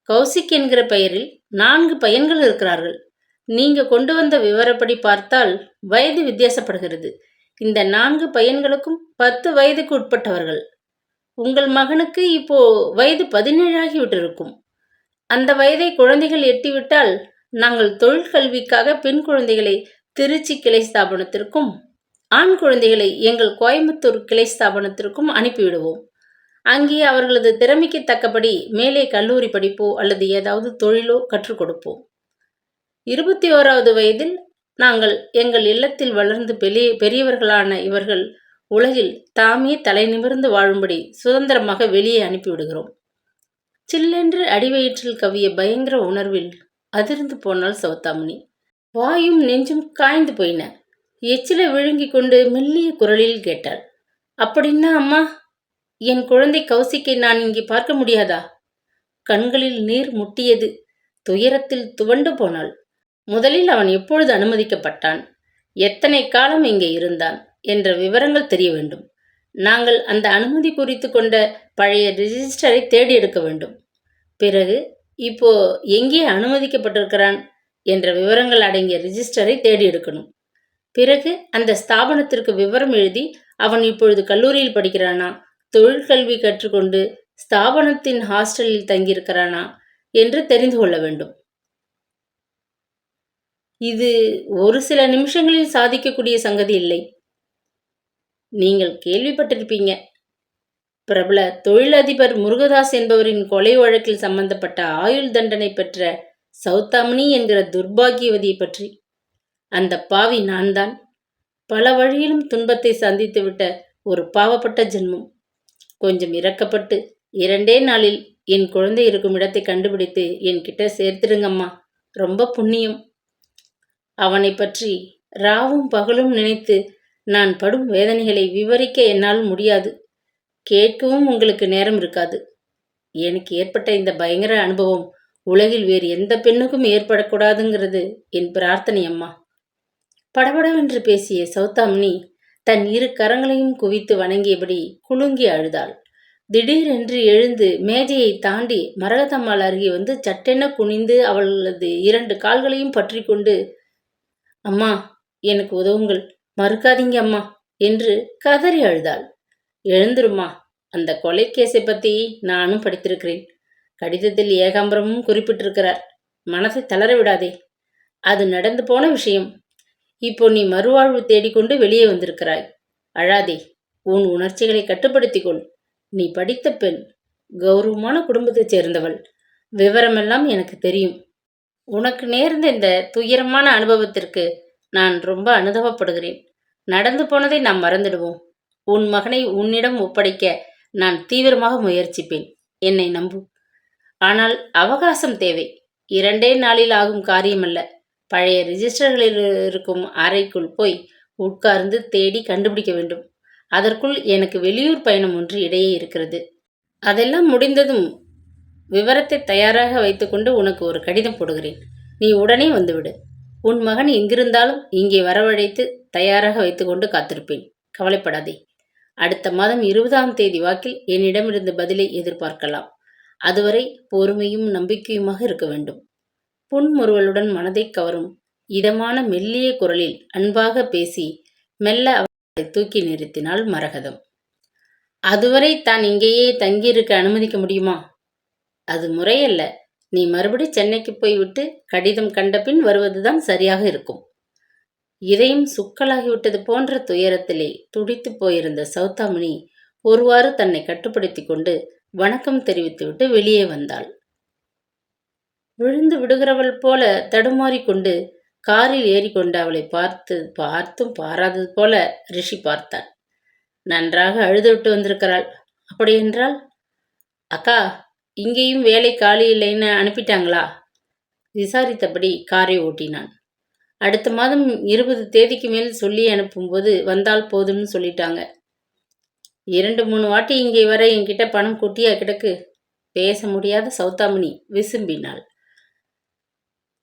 கௌசிக் என்கிற பெயரில் 4 பையன்கள் இருக்கிறார்கள். நீங்க கொண்டு வந்த விவரப்படி பார்த்தால் வயது வித்தியாசப்படுகிறது. இந்த 4 பையன்களுக்கும் 10 வயதுக்கு உட்பட்டவர்கள். உங்கள் மகனுக்கு இப்போ வயது 17 ஆகிவிட்டிருக்கும். அந்த வயதை குழந்தைகள் எட்டிவிட்டால் நாங்கள் தொழிற்கல்விக்காக பெண் குழந்தைகளை திருச்சி கிளை ஸ்தாபனத்திற்கும் ஆண் குழந்தைகளை எங்கள் கோயம்புத்தூர் கிளை ஸ்தாபனத்திற்கும் அனுப்பிவிடுவோம். அங்கே அவர்களது திறமைக்கு தக்கபடி மேலே கல்லூரி படிப்போ அல்லது ஏதாவது தொழிலோ கற்றுக் கொடுப்போம். 21வது வயதில் நாங்கள் எங்கள் இல்லத்தில் வளர்ந்து பெரியவர்களான இவர்கள் உலகில் தாமே தலை நிமிர்ந்து வாழும்படி சுதந்திரமாக வெளியே அனுப்பிவிடுகிறோம். சில்லென்று அடிவயிற்றில் கவிய பயங்கர உணர்வில் அதிர்ந்து போனாள் சௌதாமினி. வாயும் நெஞ்சும் காய்ந்து போயின. எச்சிலை விழுங்கி கொண்டு மெல்லிய குரலில் கேட்டாள், அப்படின்னா அம்மா, என் குழந்தை கௌசிக்கை நான் இங்கே பார்க்க முடியாதா? கண்களில் நீர் முட்டியது. துயரத்தில் துவண்டு போனாள். முதலில் அவன் எப்பொழுது அனுமதிக்கப்பட்டான், எத்தனை காலம் இங்கே இருந்தான் என்ற விவரங்கள் தெரிய வேண்டும். நாங்கள் அந்த அனுமதி குறித்து கொண்ட பழைய ரிஜிஸ்டரை தேடி எடுக்க வேண்டும். பிறகு இப்போ எங்கே அனுமதிக்கப்பட்டிருக்கிறான் என்ற விவரங்கள் அடங்கிய ரிஜிஸ்டரை தேடி எடுக்கணும். பிறகு அந்த ஸ்தாபனத்திற்கு விவரம் எழுதி அவன் இப்பொழுது கல்லூரியில் படிக்கிறானா, தொழிற்கல்வி கற்றுக்கொண்டு ஸ்தாபனத்தின் ஹாஸ்டலில் தங்கியிருக்கிறானா என்று தெரிந்து கொள்ள வேண்டும். இது ஒரு சில நிமிஷங்களில் சாதிக்கக்கூடிய சங்கதி இல்லை. நீங்கள் கேள்விப்பட்டிருப்பீங்க, பிரபல தொழிலதிபர் முருகதாஸ் என்பவரின் கொலை வழக்கில் சம்பந்தப்பட்ட ஆயுள் தண்டனை பெற்ற சௌதாமினி என்கிற துர்பாகியவதியை பற்றி. அந்த பாவி நான் தான். பல வழியிலும் துன்பத்தை சந்தித்துவிட்ட ஒரு பாவப்பட்ட ஜென்மம். கொஞ்சம் இறக்கப்பட்டு 2 நாளில் என் குழந்தை இருக்கும் இடத்தை கண்டுபிடித்து என்கிட்ட சேர்த்துடுங்கம்மா, ரொம்ப புண்ணியம். அவனை பற்றி ராவும் பகலும் நினைத்து நான் படும் வேதனைகளை விவரிக்க என்னால் முடியாது. கேட்கவும் உங்களுக்கு நேரம் இருக்காது. எனக்கு ஏற்பட்ட இந்த பயங்கர அனுபவம் உலகில் வேறு எந்த பெண்ணுக்கும் ஏற்படக்கூடாதுங்கிறது என் பிரார்த்தனை அம்மா. படபடவென்று பேசிய சௌதாமினி தன் 2 கரங்களையும் குவித்து வணங்கியபடி குலுங்கி அழுதாள். திடீரென்று எழுந்து மேஜையை தாண்டி மரகதம்மாள் அருகே வந்து சட்டென குனிந்து அவளது 2 கால்களையும் பற்றி கொண்டு, அம்மா, எனக்கு உதவுங்கள், மறுக்காதீங்க அம்மா என்று கதறி அழுதாள். எழுந்துருமா, அந்த கொலை கேஸை பற்றி நானும் படித்திருக்கிறேன். கடிதத்தில் ஏகாம்பரமும் குறிப்பிட்டிருக்கிறார். மனசை தளர விடாதே. அது நடந்து போன விஷயம். இப்போ நீ மறுவாழ்வு தேடிக்கொண்டு வெளியே வந்திருக்கிறாய். அழாதே. உன் உணர்ச்சிகளை கட்டுப்படுத்திக்கொள். நீ படித்த பெண், கௌரவமான குடும்பத்தைச் சேர்ந்தவள். விவரமெல்லாம் எனக்கு தெரியும். உனக்கு நேர்ந்த இந்த துயரமான அனுபவத்திற்கு நான் ரொம்ப அனுதாபப்படுகிறேன். நடந்து போனதை நாம் மறந்துடுவோம். உன் மகனை உன்னிடம் ஒப்படைக்க நான் தீவிரமாக முயற்சிப்பேன். என்னை நம்பு. ஆனால் அவகாசம் தேவை. 2 நாளில் ஆகும் காரியமல்ல. பழைய ரிஜிஸ்டர்களில் இருக்கும் அறைக்குள் போய் உட்கார்ந்து தேடி கண்டுபிடிக்க வேண்டும். அதற்குள் எனக்கு வெளியூர் பயணம் ஒன்று இடையே இருக்கிறது. அதெல்லாம் முடிந்ததும் விவரத்தை தயாராக வைத்துக்கொண்டு உனக்கு ஒரு கடிதம் போடுகிறேன். நீ உடனே வந்துவிடு. உன் மகன் எங்கிருந்தாலும் இங்கே வரவழைத்து தயாராக வைத்துக்கொண்டு காத்திருப்பேன். கவலைப்படாதே. அடுத்த மாதம் 20ஆம் தேதி வாக்கில் என்னிடமிருந்து பதிலை எதிர்பார்க்கலாம். அதுவரை பொறுமையும் நம்பிக்கையுமாக இருக்க வேண்டும். புன்முறுவலுடன் மனதை கவரும் இதமான மெல்லிய குரலில் அன்பாக பேசி மெல்ல அவளை தூக்கி நிறுத்தினாள் மரகதம். அதுவரை தான் இங்கேயே தங்கியிருக்க அனுமதிக்க முடியுமா? அது முறையல்ல. நீ மறுபடி சென்னைக்கு போய்விட்டு கடிதம் கண்டபின் வருவதுதான் சரியாக இருக்கும். இதயம் சுக்கலாகிவிட்டது போன்ற துயரத்திலே துடித்து போயிருந்த சௌதாமினி ஒருவாறு தன்னை கட்டுப்படுத்தி கொண்டு வணக்கம் தெரிவித்துவிட்டு வெளியே வந்தாள். விழுந்து விடுகிறவள் போல தடுமாறிக்கொண்டு காரில் ஏறிக்கொண்டு அவளை பார்த்தும் பாராதது போல ரிஷி பார்த்தான். நன்றாக அழுதுவிட்டு வந்திருக்கிறாள். அப்படியென்றால், அக்கா, இங்கேயும் வேலை காலி இல்லைன்னு அனுப்பிட்டாங்களா? விசாரித்தபடி காரை ஓட்டினான். அடுத்த மாதம் 20 தேதிக்கு மேல் சொல்லி அனுப்பும்போது வந்தால் போதும்னு சொல்லிட்டாங்க. 2-3 வாட்டி இங்கே வர என்கிட்ட பணம் கொட்டியா கிடக்கு. பேச முடியாத சௌதாமினி விசும்பினாள்.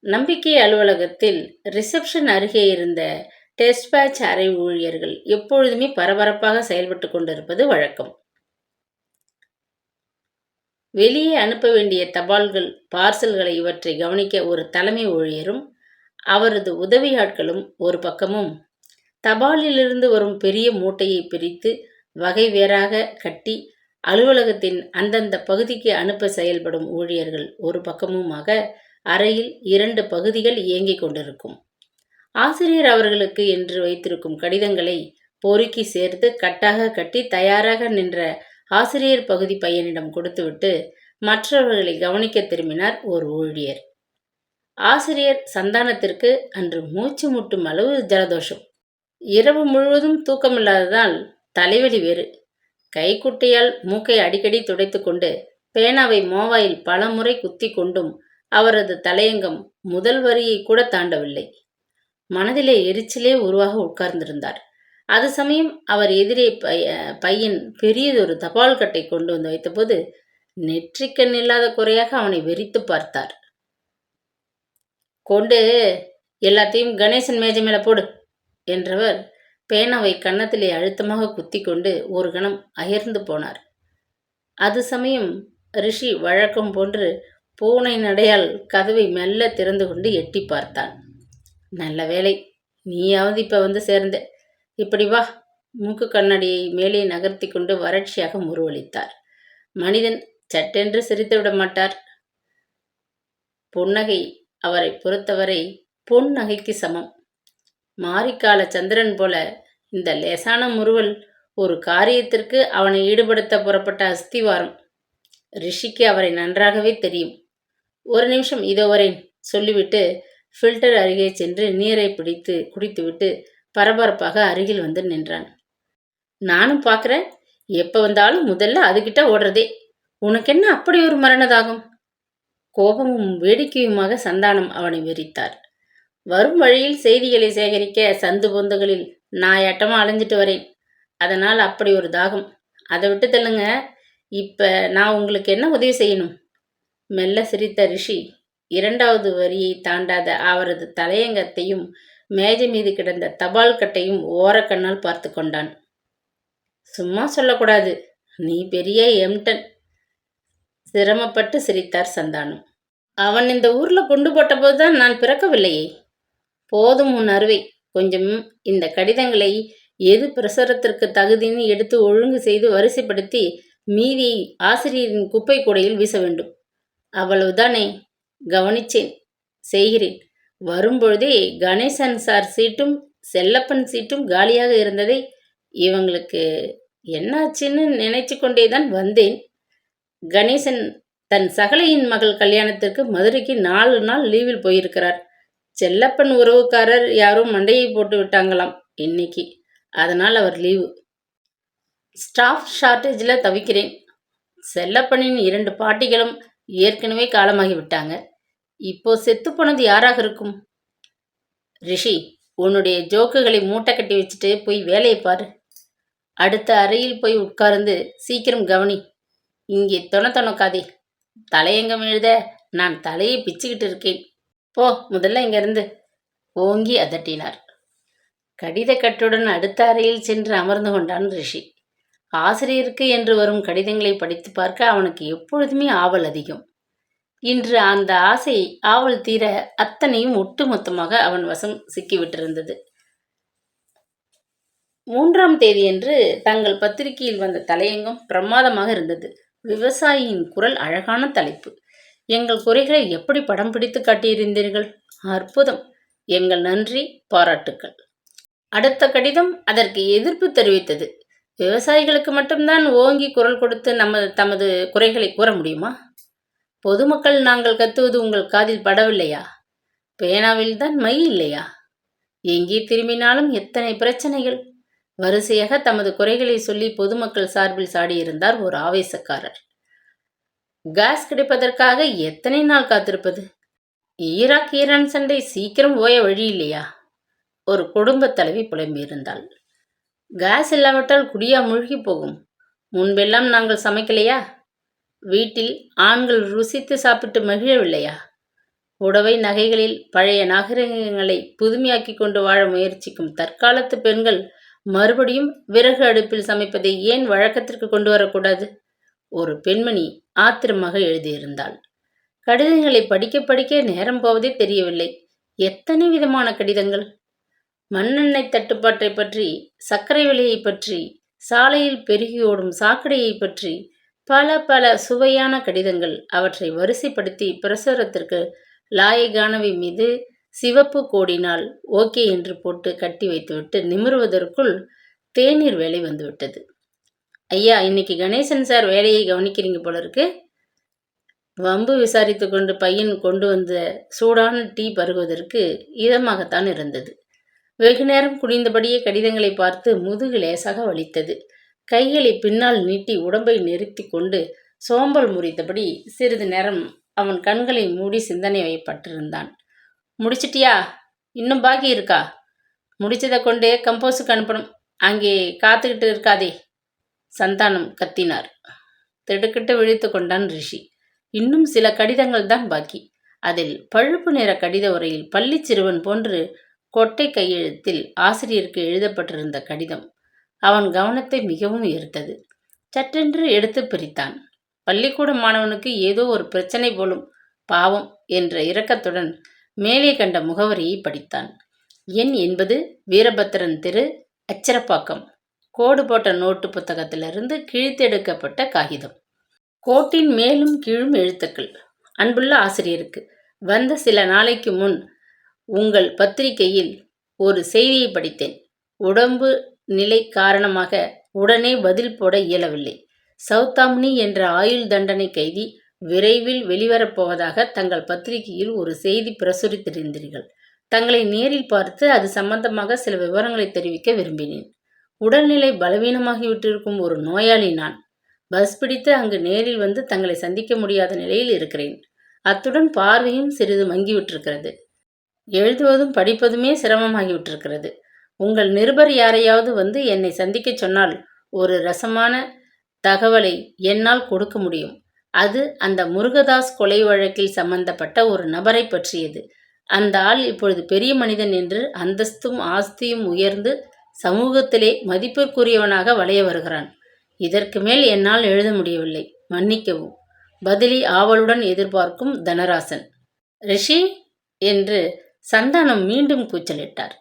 நம்பிக்கை அலுவலகத்தில் ரிசப்ஷன் அருகே இருந்த டெஸ்பேட்ச் அறை ஊழியர்கள் எப்பொழுதுமே பரபரப்பாக செயல்பட்டு கொண்டிருப்பது வழக்கம். வெளியே அனுப்ப வேண்டிய தபால்கள், பார்சல்களை இவற்றை கவனிக்க ஒரு தலைமை ஊழியரும் அவரது உதவி ஆட்களும் ஒரு பக்கமும், தபாலிலிருந்து வரும் பெரிய மூட்டையை பிரித்து வகை வேறாக கட்டி அலுவலகத்தின் அந்தந்த பகுதிக்கு அனுப்ப செயல்படும் ஊழியர்கள் ஒரு பக்கமுமாக அறையில் 2 பகுதிகள் இயங்கிக் கொண்டிருக்கும். ஆசிரியர் அவர்களுக்கு என்று வைத்திருக்கும் கடிதங்களை பொறுக்கி சேர்த்து கட்டாக கட்டி தயாராக நின்ற ஆசிரியர் பகுதி பையனிடம் கொடுத்துவிட்டு மற்றவர்களை கவனிக்க திரும்பினார் ஒரு ஊழியர். ஆசிரியர் சந்தானத்திற்கு அன்று மூச்சு முட்டும் அளவு ஜலதோஷம். இரவு முழுவதும் தூக்கமில்லாததால் தலைவலி வேறு. கைக்குட்டையால் மூக்கை அடிக்கடி துடைத்து கொண்டு பேனாவை மோவாயில் பல முறை குத்தி கொண்டும் அவரது தலையங்கம் முதல் வரியை கூட தாண்டவில்லை. மனதிலே எரிச்சலே உருவாக உட்கார்ந்திருந்தார். அது சமயம் அவர் எதிரே பையன் பெரியதொரு தபால் கட்டை கொண்டு வந்து வைத்தபோது நெற்றிக்கண் இல்லாத குறையாக அவனை வெறித்து பார்த்தார். கொண்டு எல்லாத்தையும் கணேசன் மேஜை மேல போடு என்றவர் பேனாவை கன்னத்திலே அழுத்தமாக குத்தி கொண்டு ஒரு கணம் அயர்ந்து போனார். அது சமயம் ரிஷி வழக்கம் போன்று பூனை நடையால் கதவை மெல்ல திறந்து கொண்டு எட்டி பார்த்தான். நல்ல வேலை, நீயாவது இப்ப வந்து சேர்ந்த. இப்படி வா. மூக்கு கண்ணாடியை மேலே நகர்த்தி கொண்டு வறட்சியாக முருவளித்தார். மனிதன் சட்டென்று சிரித்து விட மாட்டார். புன்னகை அவரை பொறுத்தவரை பொன் நகைக்கு சமம். மாரிக்கால சந்திரன் போல இந்த லேசான முறுவல் ஒரு காரியத்திற்கு அவனை ஈடுபடுத்த புறப்பட்ட அஸ்திவாரம். ரிஷிக்கு அவரை நன்றாகவே தெரியும். ஒரு நிமிஷம் இதோ வரேன் சொல்லிவிட்டு ஃபில்டர் அருகே சென்று நீரை பிடித்து குடித்துவிட்டு பரபரப்பாக அருகில் வந்து நின்றான். நானும் பார்க்குறேன், எப்போ வந்தாலும் முதல்ல அதுகிட்ட ஓடுறதே. உனக்கென்ன அப்படி ஒரு மரணதாகும்? கோபமும் வேடிக்கையுமாக சந்தானம் அவனை வெறித்தார். வரும் வழியில் செய்திகளை சேகரிக்க சந்து பொந்துகளில் நாயாட்டமா அலைஞ்சிட்டு வரேன். அதனால் அப்படி ஒரு தாகம். அதை விட்டு தள்ளுங்க. இப்ப நான் உங்களுக்கு என்ன உதவி செய்யணும்? மெல்ல சிரித்த ரிஷி இரண்டாவது வரியை தாண்டாத அவரது தலையங்கத்தையும் மேஜை மீது கிடந்த தபால் கட்டையும் ஓரக்கண்ணால் பார்த்து கொண்டான். சும்மா சொல்லக்கூடாது, நீ பெரிய எம்டன். சிரமப்பட்டு சிரித்தார் சந்தானம். அவன் இந்த ஊர்ல கொண்டு போட்டபோதுதான் நான் பிறக்கவில்லையே. போதும் உன் அறுவை. கொஞ்சம் இந்த கடிதங்களை எது பிரசுரத்திற்கு தகுதின்னு எடுத்து ஒழுங்கு செய்து வரிசைப்படுத்தி மீதியை ஆசிரியரின் குப்பை கூடையில் வீச வேண்டும். அவ்வளவுதானே? கவனிச்சேன், செய்கிறேன். வரும்பொழுதே கணேசன் சார் சீட்டும் செல்லப்பன் சீட்டும் காலியாக இருந்ததை இவங்களுக்கு என்னாச்சுன்னு நினைச்சு கொண்டேதான் வந்தேன். கணேசன் தன் சகலையின் மகள் கல்யாணத்திற்கு மதுரைக்கு 4 நாள் லீவில் போயிருக்கிறார். செல்லப்பன் உறவுக்காரர் யாரும் மண்டையை போட்டு விட்டாங்களாம் இன்னைக்கு. அதனால் அவர் லீவு. ஸ்டாஃப் ஷார்ட்டேஜில் தவிக்கிறேன். செல்லப்பனின் 2 பாட்டிகளும் ஏற்கனவே காலமாகி விட்டாங்க. இப்போ செத்து போனது யாராக இருக்கும்? ரிஷி, உன்னுடைய ஜோக்குகளை மூட்டை கட்டி வச்சுட்டு போய் வேலையை பாரு. அடுத்த அறையில் போய் உட்கார்ந்து சீக்கிரம் கவனி. இங்கே தொணக்காதே. தலையங்கம் எழுத நான் தலையை பிச்சுக்கிட்டு இருக்கேன். போ முதல்ல இங்கிருந்து. ஓங்கி அதட்டினார். கடித கட்டுடன் அடுத்த அறையில் சென்று அமர்ந்து கொண்டான் ரிஷி. ஆசிரியருக்கு என்று வரும் கடிதங்களை படித்து பார்க்க அவனுக்கு எப்பொழுதுமே ஆவல் அதிகம். இன்று அந்த ஆசை ஆவல் தீர அத்தனையும் ஒட்டுமொத்தமாக அவன் வசம் சிக்கிவிட்டிருந்தது. 3ஆம் தேதியன்று தங்கள் பத்திரிகையில் வந்த தலையங்கம் பிரமாதமாக இருந்தது. விவசாயியின் குரல் அழகான தலைப்பு. எங்கள் குறைகளை எப்படி படம் பிடித்து காட்டியிருந்தீர்கள், அற்புதம். எங்கள் நன்றி, பாராட்டுக்கள். அடுத்த கடிதம் அதற்கு எதிர்ப்பு தெரிவித்தது. விவசாயிகளுக்கு மட்டும்தான் ஓங்கி குரல் கொடுத்து தமது குறைகளை கூற முடியுமா? பொதுமக்கள் நாங்கள் கத்துவது உங்கள் காதில் படவில்லையா? பேனாவில் தான் மை இல்லையா? எங்கே திரும்பினாலும் எத்தனை பிரச்சனைகள். வரிசையாக தமது குறைகளை சொல்லி பொதுமக்கள் சார்பில் சாடியிருந்தார் ஒரு ஆவேசக்காரர். கேஸ் கிடைப்பதற்காக எத்தனை நாள் காத்திருப்பது? ஈரான் சண்டை சீக்கிரம் ஓய வழி இல்லையா? ஒரு குடும்ப தலைவி புலம்பியிருந்தாள். கேஸ் இல்லாவிட்டால் குடியா மூழ்கி போகும். முன்பெல்லாம் நாங்கள் சமைக்கலையா? வீட்டில் ஆண்கள் ருசித்து சாப்பிட்டு மகிழவில்லையா? புடவை நகைகளில் பழைய நாகரிகங்களை புதுமையாக்கி கொண்டு வாழ முயற்சிக்கும் தற்காலத்து பெண்கள் மறுபடியும் விறகு அடுப்பில் சமைப்பதை ஏன் வழக்கத்திற்கு கொண்டு வரக்கூடாது? ஒரு பெண்மணி ஆத்திரமாக எழுதியிருந்தாள். கடிதங்களை படிக்க படிக்க நேரம் போவதே தெரியவில்லை. எத்தனை விதமான கடிதங்கள்! மண்ணெண்ணெய் தட்டுப்பாட்டை பற்றி, சர்க்கரை விலையை பற்றி, சாலையில் பெருகி ஓடும் சாக்கடையை பற்றி பல பல சுவையான கடிதங்கள். அவற்றை வரிசைப்படுத்தி பிரசுரத்திற்கு லாயகானவை மீது சிவப்பு கோடினால் ஓகே என்று போட்டு கட்டி வைத்துவிட்டு நிமிருவதற்குள் தேநீர் வேலை வந்துவிட்டது. ஐயா, இன்னைக்கு கணேசன் சார் வேலையை கவனிக்கிறீங்க போல இருக்கு. வம்பு விசாரித்து கொண்டு பையன் கொண்டு வந்த சூடான டீ பருகுவதற்கு இதமாகத்தான் இருந்தது. வெகு நேரம் குனிந்தபடியே கடிதங்களை பார்த்து முதுகு லேசாக வலித்தது. கைகளை பின்னால் நீட்டி உடம்பை நிறுத்தி கொண்டு சோம்பல் முறித்தபடி சிறிது நேரம் அவன் கண்களை மூடி சிந்தனை வைப்பட்டிருந்தான். முடிச்சிட்டியா? இன்னும் பாக்கி இருக்கா? முடிச்சதை கொண்டே கம்போஸுக்கு அனுப்பணும். அங்கே காத்துக்கிட்டு இருக்காதே, சந்தானம் கத்தினார். திடுக்கிட்டு விழித்து கொண்டான் ரிஷி. இன்னும் சில கடிதங்கள் தான் பாக்கி. அதில் பழுப்பு நிற கடித உரையில் பள்ளி சிறுவன் போன்று கொட்டை கையெழுத்தில் ஆசிரியருக்கு எழுதப்பட்டிருந்த கடிதம் அவன் கவனத்தை மிகவும் ஈர்த்தது. சற்றென்று எடுத்து பிரித்தான். பள்ளிக்கூட மாணவனுக்கு ஏதோ ஒரு பிரச்சனை போலும், பாவம் என்ற இரக்கத்துடன் மேலே கண்ட முகவரியை படித்தான். எண் 80, வீரபத்திரன் தெரு, அச்சரப்பாக்கம். கோடு போட்ட நோட்டு புத்தகத்திலிருந்து கிழித்தெடுக்கப்பட்ட காகிதம். கோட்டின் மேலும் கீழும் எழுத்துக்கள். அன்புள்ள ஆசிரியருக்கு, வந்த சில நாளைக்கு முன் உங்கள் பத்திரிகையில் ஒரு செய்தியை படித்தேன். உடம்பு நிலை காரணமாக உடனே பதில் போட இயலவில்லை. சௌதாமினி என்ற ஆயுள் தண்டனை கைதி விரைவில் வெளிவரப்போவதாக தங்கள் பத்திரிகையில் ஒரு செய்தி பிரசுரித்திருந்தீர்கள். தங்களை நேரில் பார்த்து அது சம்பந்தமாக சில விவரங்களை தெரிவிக்க விரும்பினேன். உடல்நிலை பலவீனமாகிவிட்டிருக்கும் ஒரு நோயாளி நான். பஸ் பிடித்து அங்கு நேரில் வந்து தங்களை சந்திக்க முடியாத நிலையில் இருக்கிறேன். அத்துடன் பார்வையும் சிறிது மங்கிவிட்டிருக்கிறது. எழுதுவதும் படிப்பதுமே சிரமமாகிவிட்டிருக்கிறது. உங்கள் நிருபர் யாரையாவது வந்து என்னை சந்திக்க சொன்னால் ஒரு ரசமான தகவலை என்னால் கொடுக்க முடியும். அது அந்த முருகதாஸ் கொலை வழக்கில் சம்பந்தப்பட்ட ஒரு நபரை பற்றியது. அந்த ஆள் இப்பொழுது பெரிய மனிதன் என்று அந்தஸ்தும் ஆஸ்தியும் உயர்ந்து சமூகத்திலே மதிப்பிற்குரியவனாக வளைய வருகிறான். இதற்கு மேல் என்னால் எழுத முடியவில்லை, மன்னிக்கவும். பதிலை ஆவலுடன் எதிர்பார்க்கும் தனராசன். ரிஷி என்று சந்தானம் மீண்டும் கூச்சலிட்டார்.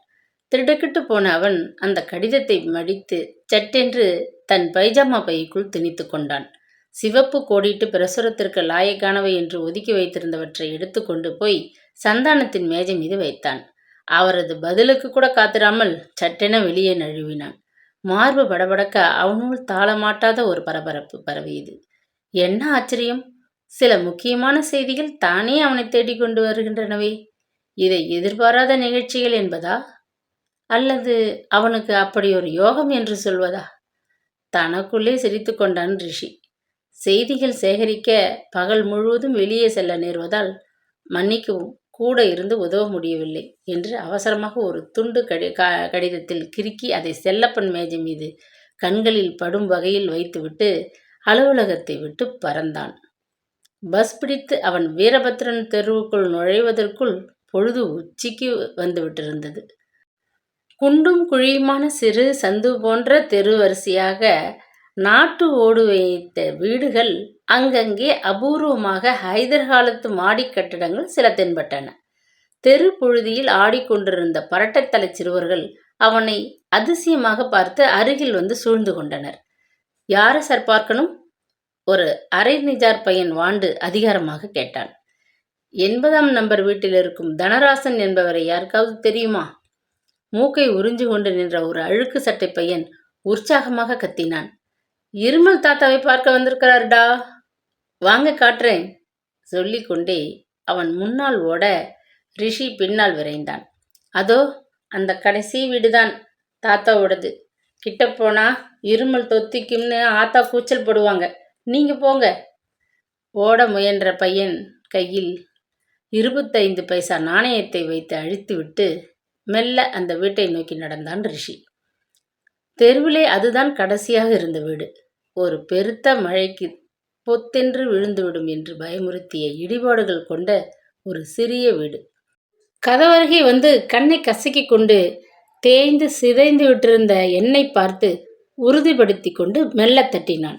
திடுக்கிட்டு போன அவன் அந்த கடிதத்தை மடித்து சட்டென்று தன் பைஜாமா பைக்குள் திணித்து கொண்டான். சிவப்பு கோடிட்டு பிரசுரத்திற்கு லாயக்கானவை என்று ஒதுக்கி வைத்திருந்தவற்றை எடுத்து கொண்டு போய் சந்தானத்தின் மேஜை மீது வைத்தான். அவரது பதிலுக்கு கூட காத்திராமல் சட்டென வெளியே நழுவினான். மார்பு படபடக்க அவனுள் தாளமாட்டாத ஒரு பரபரப்பு பரவியது. என்ன ஆச்சரியம்! சில முக்கியமான செய்திகள் தானே அவனை தேடிக்கொண்டு வருகின்றனவே. இதை எதிர்பாராத நிகழ்ச்சிகள் என்பதா, அல்லது அவனுக்கு அப்படி ஒரு யோகம் என்று சொல்வதா? தனக்குள்ளே சிரித்து கொண்டான் ரிஷி. செய்திகள் சேகரிக்க பகல் முழுவதும் வெளியே செல்ல நேர்வதால் மன்னிக்கவும், கூட இருந்து உதவ முடியவில்லை என்று அவசரமாக ஒரு துண்டு கடிதத்தில் கிறுக்கி அதை செல்லப்பன் மேஜை மீது கண்களில் படும் வகையில் வைத்துவிட்டு அலுவலகத்தை விட்டு பறந்தான். பஸ் பிடித்து அவன் வீரபத்திரன் தெருவுக்குள் நுழைவதற்குள் பொழுது உச்சிக்கு வந்துவிட்டிருந்தது. குண்டும் குழியுமான சிறு சந்து போன்ற தெரு வரிசையாக நாட்டு ஓடு வைத்த வீடுகள், அங்கங்கே அபூர்வமாக ஹைதர் காலத்து மாடி கட்டிடங்கள் சில தென்பட்டன. தெரு புழுதியில் ஆடிக்கொண்டிருந்த பரட்டத்தலை சிறுவர்கள் அவனை அதிசயமாக பார்த்து அருகில் வந்து சூழ்ந்து கொண்டனர். யார சார் பார்க்கணும்? ஒரு அரை நிஜார் பையன் வாண்டு அதிகாரமாக கேட்டான். 80ஆம் நம்பர் வீட்டில் இருக்கும் தனராசன் என்பவரை யாருக்காவது தெரியுமா? மூக்கை உறிஞ்சு கொண்டு நின்ற ஒரு அழுக்கு சட்டை பையன் உற்சாகமாக கத்தினான். இருமல் தாத்தாவை பார்க்க வந்திருக்கிறாருடா, வாங்க காட்டுறேன் சொல்லிக்கொண்டே அவன் முன்னால் ஓட ரிஷி பின்னால் விரைந்தான். அதோ அந்த கடைசி வீடுதான் தாத்தாவோடது. கிட்ட போனா இருமல் தொத்திக்கும்னு ஆத்தா கூச்சல் போடுவாங்க, நீங்க போங்க. ஓட முயன்ற பையன் கையில் 25 பைசா நாணயத்தை வைத்து அழித்துவிட்டு மெல்ல அந்த வீட்டை நோக்கி நடந்தான் ரிஷி. தெருவிலே அதுதான் கடைசியாக இருந்த வீடு. ஒரு பெருத்த மழைக்கு பொத்தென்று விழுந்துவிடும் என்று பயமுறுத்திய இடிபாடுகள் கொண்ட ஒரு சிறிய வீடு. கதவருகே வந்து கண்ணை கசக்கி கொண்டு தேய்ந்து சிதைந்து விட்டிருந்த என்னை பார்த்து உறுதிப்படுத்தி கொண்டு மெல்ல தட்டினான்.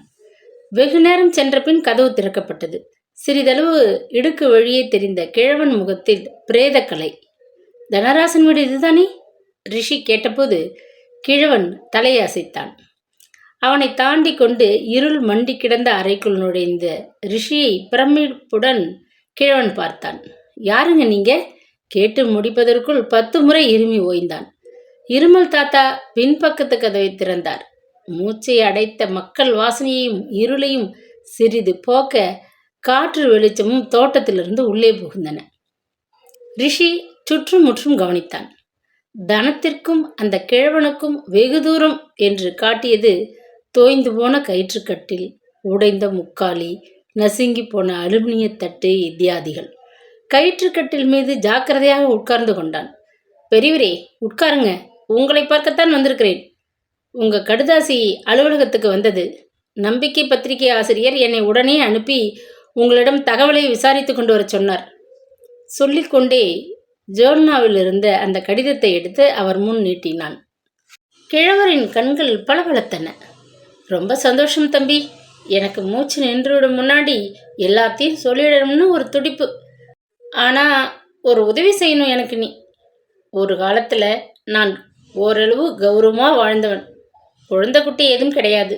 வெகு நேரம் சென்ற பின் கதவு திறக்கப்பட்டது. சிறிதளவு இடுக்கு வழியே தெரிந்த கிழவன் முகத்தில் பிரேதக்கலை. தனராசன் வீடு இதுதானே? ரிஷி கேட்டபோது கிழவன் தலையசைத்தான். அவனை தாண்டி கொண்டு இருள் மண்டி கிடந்த அறைக்குள் நுழைந்த ரிஷியை பிரமிப்புடன் கிழவன் பார்த்தான். யாருங்க நீங்க? கேட்டு முடிப்பதற்குள் 10 முறை இருமி ஓய்ந்தான். இருமல் தாத்தா பின்பக்கத்து கதவை திறந்தார். மூச்சை அடைத்த மக்கள் வாசனையையும் இருளையும் சிறிது போக்க காற்று வெளிச்சமும் தோட்டத்திலிருந்து உள்ளே புகுந்தன. ரிஷி சுற்றுமுற்றும் கவனித்தான். தனத்திற்கும் அந்த கிழவனுக்கும் வெகு தூரம் என்று காட்டியது தோய்ந்து போன கயிற்றுக்கட்டில், உடைந்த முக்காலி, நசுங்கி போன அலுமினிய தட்டு இத்தியாதிகள். கயிற்றுக்கட்டில் மீது ஜாக்கிரதையாக உட்கார்ந்து கொண்டான். பெரியவரே, உட்காருங்க, உங்களை பார்க்கத்தான் வந்திருக்கிறேன். உங்க கடுதாசி அலுவலகத்துக்கு வந்தது. நம்பிக்கை பத்திரிகை ஆசிரியர் என்னை உடனே அனுப்பி உங்களிடம் தகவலை விசாரித்து கொண்டு வர சொன்னார். சொல்லிக்கொண்டே ஜோர்னாவில் இருந்த அந்த கடிதத்தை எடுத்து அவர் முன் நீட்டினான். கிழவரின் கண்கள் பளபளத்தன. ரொம்ப சந்தோஷம் தம்பி. எனக்கு மூச்சு நின்றுவிடும் முன்னாடி எல்லாத்தையும் சொல்லிடணும்னு ஒரு துடிப்பு. ஆனால் ஒரு உதவி செய்யணும் எனக்கு நீ. ஒரு காலத்தில் நான் ஓரளவு கௌரவமாக வாழ்ந்தவன். குழந்தை குட்டி எதுவும் கிடையாது.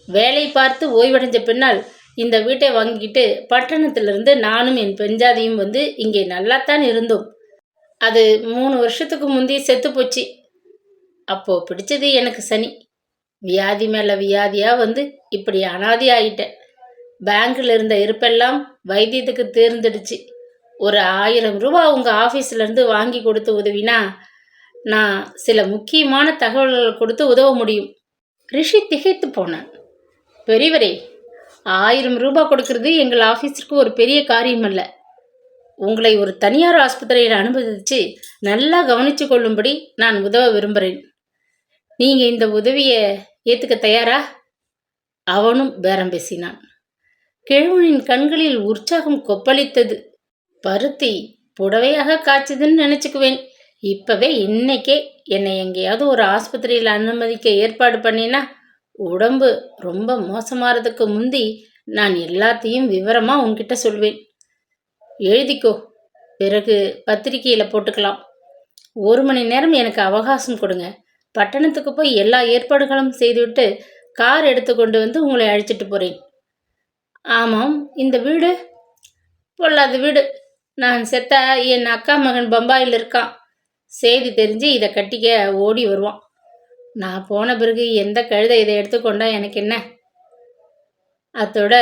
வேலை பார்த்து ஓய்வடைஞ்ச பின்னால் இந்த வீட்டை வாங்கிக்கிட்டு பட்டணத்திலிருந்து நானும் என் பெஞ்சாதியும் வந்து இங்கே நல்லாத்தான் இருந்தோம். அது 3 வருஷத்துக்கு முந்தி செத்து போச்சு. அப்போது பிடிச்சது எனக்கு சனி. வியாதி மேலே வியாதியாக வந்து இப்படி அனாதி ஆகிட்டேன். பேங்கில் இருந்த இருப்பெல்லாம் வைத்தியத்துக்கு தேர்ந்தெடுச்சு. ஒரு 1000 ரூபா உங்கள் ஆஃபீஸ்லேருந்து வாங்கி கொடுத்து உதவினா நான் சில முக்கியமான தகவல்களை கொடுத்து உதவ முடியும். ரிஷி திகைத்து போனான். பெரியவரே, 1000 ரூபா கொடுக்கறது எங்கள் ஆஃபீஸிற்கு ஒரு பெரிய காரியம் அல்ல. உங்களை ஒரு தனியார் ஆஸ்பத்திரியில் அனுமதித்து நல்லா கவனித்து கொள்ளும்படி நான் உதவ விரும்புகிறேன். நீங்கள் இந்த உதவியை ஏற்றுக்க தயாரா? அவனும் பேரம் பேசினான். கிழவனின் கண்களில் உற்சாகம் கொப்பளித்தது. பருத்தி புடவையாக காய்ச்சதுன்னு நினச்சிக்குவேன். இப்போவே இன்னைக்கே என்னை எங்கேயாவது ஒரு ஆஸ்பத்திரியில் அனுமதிக்க ஏற்பாடு பண்ணினா உடம்பு ரொம்ப மோசமாகிறதுக்கு முந்தி நான் எல்லாத்தையும் விவரமாக உன்கிட்ட சொல்வேன். எழுதிக்கோ, பிறகு பத்திரிக்கையில் போட்டுக்கலாம். 1 மணி நேரம் எனக்கு அவகாசம் கொடுங்க. பட்டணத்துக்கு போய் எல்லா ஏற்பாடுகளும் செய்துவிட்டு கார் எடுத்துக்கொண்டு வந்து உங்களை அழைச்சிட்டு போகிறேன். ஆமாம், இந்த வீடு பொல்லாத வீடு. நான் செத்தா என் அக்கா மகன் பம்பாயில் இருக்கான். செய்தி தெரிஞ்சு இதை கட்டிக்க ஓடி வருவான். நான் போன பிறகு எந்த கழுதை இதை எடுத்துக்கொண்டா எனக்கு என்ன? அதோட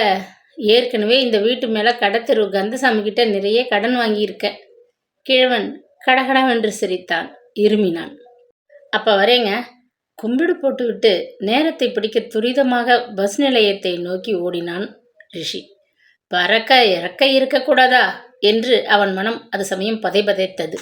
ஏற்கனவே இந்த வீட்டு மேலே கடத்தெரு கந்தசாமி கிட்ட நிறைய கடன் வாங்கியிருக்கேன். கிழவன் கடகடவென்று சிரித்தான், இருமினான். அப்போ வரேங்க. கும்பிடு போட்டுவிட்டு நேரத்தை பிடிக்க துரிதமாக பஸ் நிலையத்தை நோக்கி ஓடினான் ரிஷி. பறக்க இறக்க இருக்கக்கூடாதா என்று அவன் மனம் அது சமயம் பதைபதைத்தது.